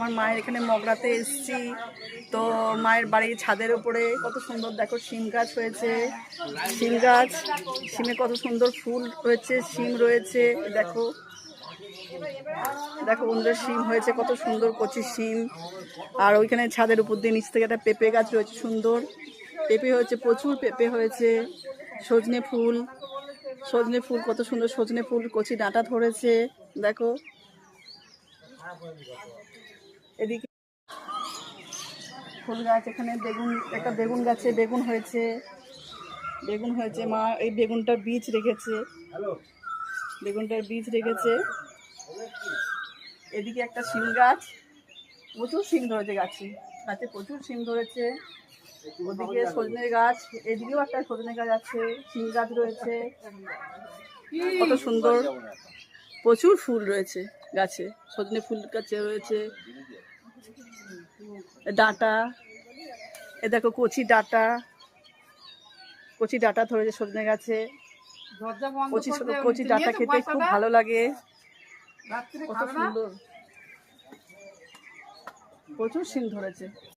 আমার মায়ের এখানে মগরাতে এসেছি। তো মায়ের বাড়ির ছাদের উপরে কত সুন্দর দেখো শিম গাছ হয়েছে, শিম গাছ, শিমে কত সুন্দর ফুল রয়েছে, শিম রয়েছে। দেখো দেখো বন্ধুরা শিম হয়েছে কত সুন্দর কচি শিম। আর ওইখানে ছাদের উপর দিয়ে নিচ থেকে একটা পেঁপে গাছ রয়েছে, সুন্দর পেঁপে হয়েছে, প্রচুর পেঁপে হয়েছে। সজনে ফুল, সজনে ফুল কত সুন্দর সজনে ফুল, কচি ডাঁটা ধরেছে দেখো। এদিকে ফুল গাছ, এখানে বেগুন, একটা বেগুন গাছে বেগুন হয়েছে, বেগুন হয়েছে। মা এই বেগুনটার বীজ রেখেছে, বেগুনটার বীজ রেখেছে। এদিকে একটা শিম গাছ, প্রচুর শিম ধরেছে গাছে, গাছে প্রচুর শিম ধরেছে। ওদিকে সজনের গাছ, এদিকেও একটা সজনে গাছ আছে, শিম গাছ রয়েছে, কত সুন্দর, প্রচুর ফুল রয়েছে গাছে, সজনে ফুল গাছে রয়েছে। ডাঁটা, এ দেখো কচি ডাঁটা, কচি ডাঁটা ধরেছে সজনে গাছে। কচি কচি ডাঁটা খেতে খুব ভালো লাগে, কত সুন্দর, প্রচুর শিম ধরেছে।